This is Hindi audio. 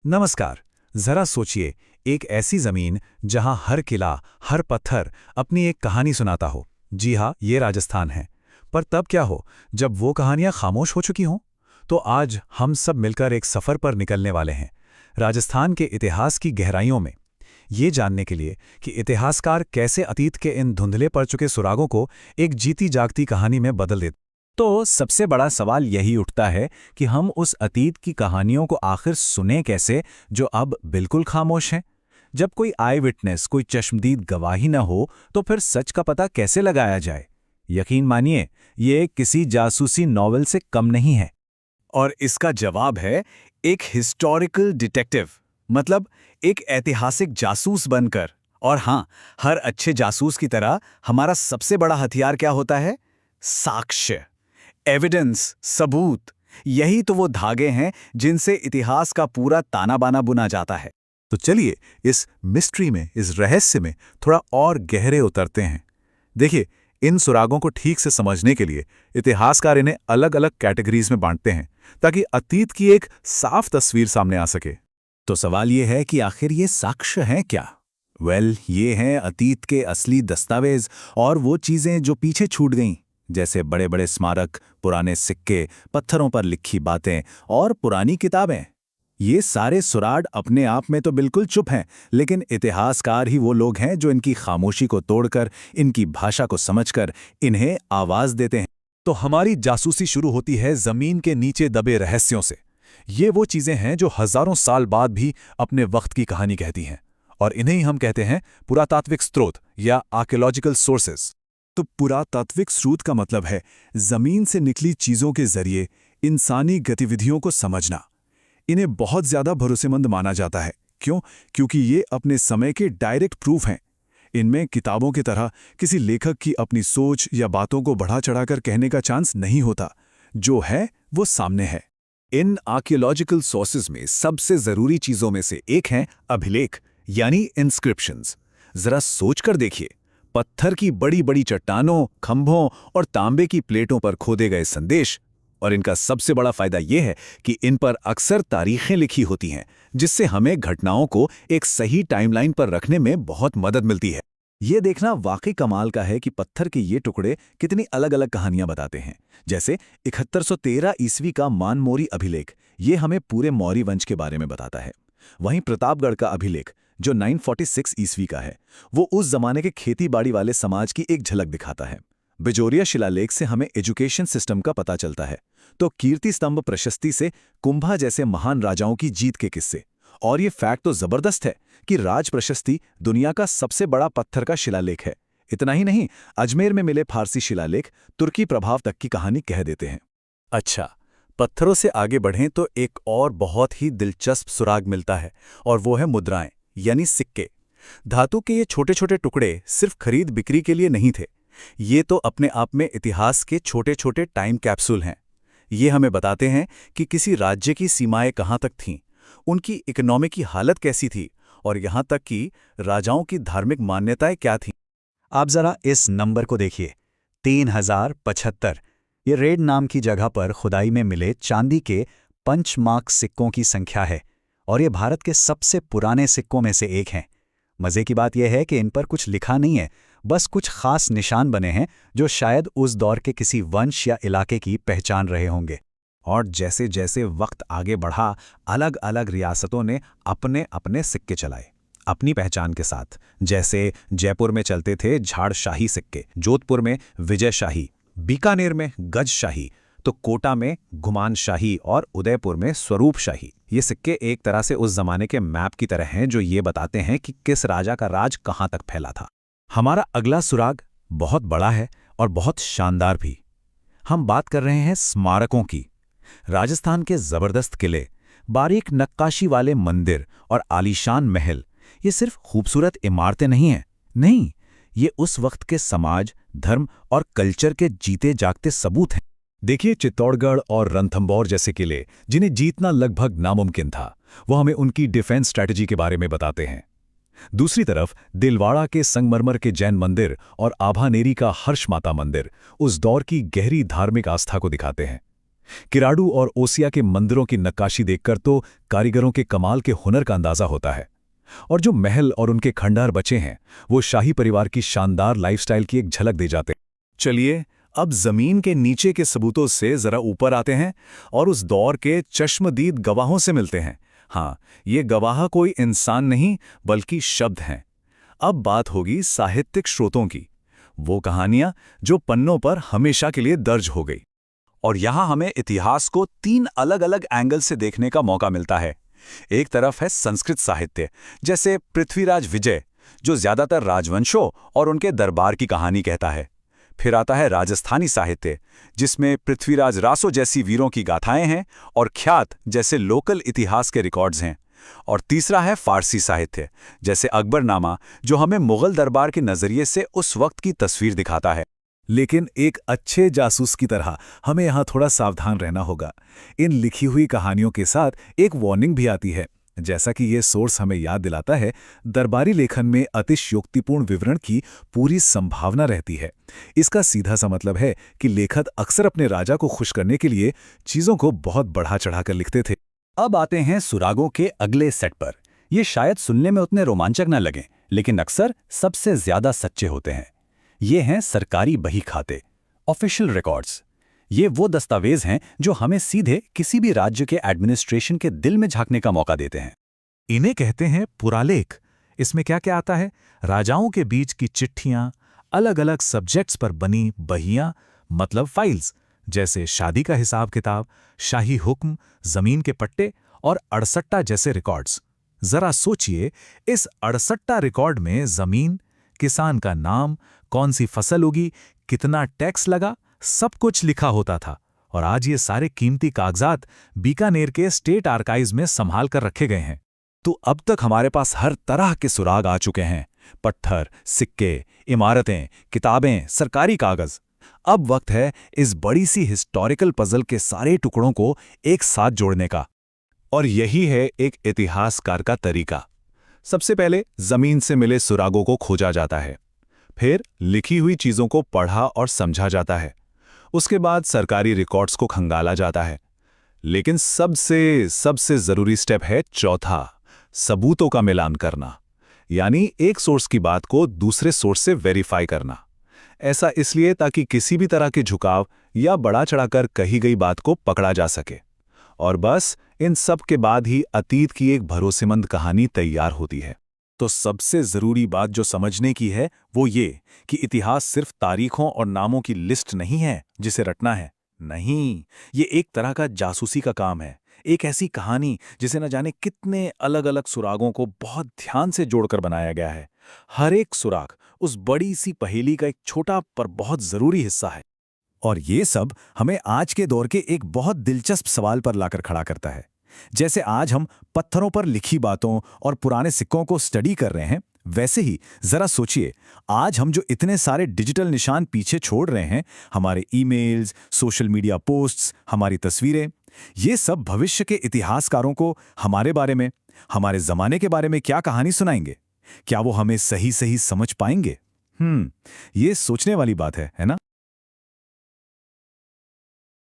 नमस्कार। जरा सोचिए, एक ऐसी जमीन जहां हर किला, हर पत्थर अपनी एक कहानी सुनाता हो। जी हाँ, ये राजस्थान है। पर तब क्या हो जब वो कहानियां खामोश हो चुकी हों? तो आज हम सब मिलकर एक सफर पर निकलने वाले हैं, राजस्थान के इतिहास की गहराइयों में। ये जानने के लिए कि इतिहासकार कैसे अतीत के इन धुंधले पड़ चुके सुरागों को एक जीती जागती कहानी में बदल देते। तो सबसे बड़ा सवाल यही उठता है कि हम उस अतीत की कहानियों को आखिर सुने कैसे, जो अब बिल्कुल खामोश हैं। जब कोई आई विटनेस, कोई चश्मदीद गवाही न हो, तो फिर सच का पता कैसे लगाया जाए? यकीन मानिए, ये किसी जासूसी नॉवेल से कम नहीं है। और इसका जवाब है एक हिस्टोरिकल डिटेक्टिव, मतलब एक ऐतिहासिक जासूस बनकर। और हाँ, हर अच्छे जासूस की तरह हमारा सबसे बड़ा हथियार क्या होता है? साक्ष्य, एविडेंस, सबूत। यही तो वो धागे हैं जिनसे इतिहास का पूरा ताना बाना बुना जाता है। तो चलिए इस मिस्ट्री में, इस रहस्य में थोड़ा और गहरे उतरते हैं। देखिए, इन सुरागों को ठीक से समझने के लिए इतिहासकार इन्हें अलग अलग कैटेगरीज में बांटते हैं, ताकि अतीत की एक साफ तस्वीर सामने आ सके। तो सवाल ये है कि आखिर ये साक्ष्य हैं क्या? ये हैं अतीत के असली दस्तावेज और वो चीजें जो पीछे छूट गईं, जैसे बड़े बड़े स्मारक, पुराने सिक्के, पत्थरों पर लिखी बातें और पुरानी किताबें। ये सारे सुराग अपने आप में तो बिल्कुल चुप हैं, लेकिन इतिहासकार ही वो लोग हैं जो इनकी खामोशी को तोड़कर, इनकी भाषा को समझकर इन्हें आवाज देते हैं। तो हमारी जासूसी शुरू होती है जमीन के नीचे दबे रहस्यों से। ये वो चीजें हैं जो हजारों साल बाद भी अपने वक्त की कहानी कहती हैं, और इन्हें ही हम कहते हैं पुरातात्विक स्रोत या आर्कियोलॉजिकल सोर्सेस। तो पुरातात्विक स्रोत का मतलब है जमीन से निकली चीजों के जरिए इंसानी गतिविधियों को समझना। इन्हें बहुत ज्यादा भरोसेमंद माना जाता है। क्यों? क्योंकि ये अपने समय के डायरेक्ट प्रूफ हैं। इनमें किताबों की तरह किसी लेखक की अपनी सोच या बातों को बढ़ा चढ़ाकर कहने का चांस नहीं होता। जो है वो सामने है। इन आर्कियोलॉजिकल सोर्सेज में सबसे जरूरी चीजों में से एक है अभिलेख, यानी इंस्क्रिप्शंस। जरा सोचकर देखिए, पत्थर की बड़ी बड़ी चट्टानों, खंभों और तांबे की प्लेटों पर खोदे गए संदेश। और इनका सबसे बड़ा फायदा यह है कि इन पर अक्सर तारीखें लिखी होती हैं, जिससे हमें घटनाओं को एक सही टाइमलाइन पर रखने में बहुत मदद मिलती है। ये देखना वाकई कमाल का है कि पत्थर के ये टुकड़े कितनी अलग अलग कहानियां बताते हैं। जैसे 7113 ईस्वी का मानमोरी अभिलेख, ये हमें पूरे मौर्य वंश के बारे में बताता है। वहीं प्रतापगढ़ का अभिलेख, जो 946 ईस्वी का है, वो उस जमाने के खेती बाड़ी वाले समाज की एक झलक दिखाता है। बिजोरिया शिलालेख से हमें एजुकेशन सिस्टम का पता चलता है। तो कीर्ति स्तंभ प्रशस्ति से कुंभा जैसे महान राजाओं की जीत के किस्से। और ये फैक्ट तो जबरदस्त है कि राज प्रशस्ति दुनिया का सबसे बड़ा पत्थर का शिलालेख है। इतना ही नहीं, अजमेर में मिले फारसी शिलालेख तुर्की प्रभाव तक की कहानी कह देते हैं। अच्छा, पत्थरों से आगे बढ़ें तो एक और बहुत ही दिलचस्प सुराग मिलता है, और वो है मुद्राएं, यानी सिक्के। धातु के ये छोटे छोटे टुकड़े सिर्फ खरीद बिक्री के लिए नहीं थे। ये तो अपने आप में इतिहास के छोटे छोटे टाइम कैप्सूल हैं। ये हमें बताते हैं कि किसी राज्य की सीमाएं कहाँ तक थीं, उनकी इकोनॉमी की हालत कैसी थी, और यहाँ तक कि राजाओं की धार्मिक मान्यताएं क्या थीं। आप जरा इस नंबर को देखिए, 3075। ये रेड नाम की जगह पर खुदाई में मिले चांदी के पंचमार्क सिक्कों की संख्या है, और ये भारत के सबसे पुराने सिक्कों में से एक हैं। मजे की बात यह है कि इन पर कुछ लिखा नहीं है, बस कुछ खास निशान बने हैं जो शायद उस दौर के किसी वंश या इलाके की पहचान रहे होंगे। और जैसे जैसे वक्त आगे बढ़ा, अलग अलग रियासतों ने अपने अपने सिक्के चलाए, अपनी पहचान के साथ। जैसे जयपुर में चलते थे झाड़शाही सिक्के, जोधपुर में विजयशाही, बीकानेर में गजशाही, तो कोटा में गुमानशाही और उदयपुर में स्वरूपशाही। ये सिक्के एक तरह से उस जमाने के मैप की तरह हैं, जो ये बताते हैं कि किस राजा का राज कहाँ तक फैला था। हमारा अगला सुराग बहुत बड़ा है और बहुत शानदार भी। हम बात कर रहे हैं स्मारकों की। राजस्थान के जबरदस्त किले, बारीक नक्काशी वाले मंदिर और आलीशान महल, ये सिर्फ खूबसूरत इमारतें नहीं हैं। नहीं, ये उस वक्त के समाज, धर्म और कल्चर के जीते जागते सबूत हैं। देखिए, चित्तौड़गढ़ और रणथंभौर जैसे किले, जिन्हें जीतना लगभग नामुमकिन था, वो हमें उनकी डिफेंस स्ट्रैटेजी के बारे में बताते हैं। दूसरी तरफ दिलवाड़ा के संगमरमर के जैन मंदिर और आभानेरी का हर्ष माता मंदिर उस दौर की गहरी धार्मिक आस्था को दिखाते हैं। किराडू और ओसिया के मंदिरों की नक्काशी देखकर तो कारीगरों के कमाल के हुनर का अंदाजा होता है। और जो महल और उनके खंडहर बचे हैं, वो शाही परिवार की शानदार लाइफस्टाइल की एक झलक दे जाते हैं। चलिए, अब जमीन के नीचे के सबूतों से जरा ऊपर आते हैं और उस दौर के चश्मदीद गवाहों से मिलते हैं। हाँ, ये गवाह कोई इंसान नहीं बल्कि शब्द हैं। अब बात होगी साहित्यिक स्रोतों की, वो कहानियां जो पन्नों पर हमेशा के लिए दर्ज हो गई। और यहां हमें इतिहास को 3 अलग-अलग एंगल से देखने का मौका मिलता है। एक तरफ है संस्कृत साहित्य, जैसे पृथ्वीराज विजय, जो ज्यादातर राजवंशों और उनके दरबार की कहानी कहता है। फिर आता है राजस्थानी साहित्य, जिसमें पृथ्वीराज रासो जैसी वीरों की गाथाएं हैं और ख्यात जैसे लोकल इतिहास के रिकॉर्ड्स हैं। और तीसरा है फारसी साहित्य, जैसे अकबरनामा, जो हमें मुगल दरबार के नजरिए से उस वक्त की तस्वीर दिखाता है। लेकिन एक अच्छे जासूस की तरह हमें यहाँ थोड़ा सावधान रहना होगा। इन लिखी हुई कहानियों के साथ एक वार्निंग भी आती है। जैसा कि ये सोर्स हमें याद दिलाता है, दरबारी लेखन में अतिशयोक्तिपूर्ण विवरण की पूरी संभावना रहती है। इसका सीधा सा मतलब है कि लेखक अक्सर अपने राजा को खुश करने के लिए चीज़ों को बहुत बढ़ा चढ़ाकर लिखते थे। अब आते हैं सुरागों के अगले सेट पर। ये शायद सुनने में उतने रोमांचक न लगें, लेकिन अक्सर सबसे ज्यादा सच्चे होते हैं। ये हैं सरकारी बही खाते, ऑफिशियल रिकॉर्ड्स। ये वो दस्तावेज हैं जो हमें सीधे किसी भी राज्य के एडमिनिस्ट्रेशन के दिल में झांकने का मौका देते हैं। इन्हें कहते हैं पुरालेख। इसमें क्या क्या आता है? राजाओं के बीच की चिट्ठियां, अलग अलग सब्जेक्ट्स पर बनी बहियां, मतलब फाइल्स, जैसे शादी का हिसाब किताब, शाही हुक्म, जमीन के पट्टे और अड़सट्टा जैसे रिकॉर्ड्स। जरा सोचिए, इस अड़सट्टा रिकॉर्ड में जमीन, किसान का नाम, कौन सी फसल उगी, कितना टैक्स लगा, सब कुछ लिखा होता था। और आज ये सारे कीमती कागजात बीकानेर के स्टेट आर्काइव्स में संभाल कर रखे गए हैं। तो अब तक हमारे पास हर तरह के सुराग आ चुके हैं: पत्थर, सिक्के, इमारतें, किताबें, सरकारी कागज। अब वक्त है इस बड़ी सी हिस्टोरिकल पजल के सारे टुकड़ों को एक साथ जोड़ने का। और यही है एक इतिहासकार का तरीका। सबसे पहले जमीन से मिले सुरागों को खोजा जाता है, फिर लिखी हुई चीजों को पढ़ा और समझा जाता है, उसके बाद सरकारी रिकॉर्ड्स को खंगाला जाता है। लेकिन सबसे जरूरी स्टेप है चौथा, सबूतों का मिलान करना, यानी एक सोर्स की बात को दूसरे सोर्स से वेरीफाई करना। ऐसा इसलिए ताकि किसी भी तरह के झुकाव या बढ़ा चढ़ाकर कही गई बात को पकड़ा जा सके। और बस इन सब के बाद ही अतीत की एक भरोसेमंद कहानी तैयार होती है। तो सबसे जरूरी बात जो समझने की है वो ये कि इतिहास सिर्फ तारीखों और नामों की लिस्ट नहीं है जिसे रटना है। नहीं, ये एक तरह का जासूसी का काम है। एक ऐसी कहानी जिसे न जाने कितने अलग अलग सुरागों को बहुत ध्यान से जोड़कर बनाया गया है। हर एक सुराग उस बड़ी सी पहेली का एक छोटा पर बहुत जरूरी हिस्सा है। और ये सब हमें आज के दौर के एक बहुत दिलचस्प सवाल पर लाकर खड़ा करता है। जैसे आज हम पत्थरों पर लिखी बातों और पुराने सिक्कों को स्टडी कर रहे हैं, वैसे ही जरा सोचिए, आज हम जो इतने सारे डिजिटल निशान पीछे छोड़ रहे हैं, हमारे ईमेल्स, सोशल मीडिया पोस्ट्स, हमारी तस्वीरें, ये सब भविष्य के इतिहासकारों को हमारे बारे में, हमारे जमाने के बारे में क्या कहानी सुनाएंगे? क्या वो हमें सही सही समझ पाएंगे? ये सोचने वाली बात है ना?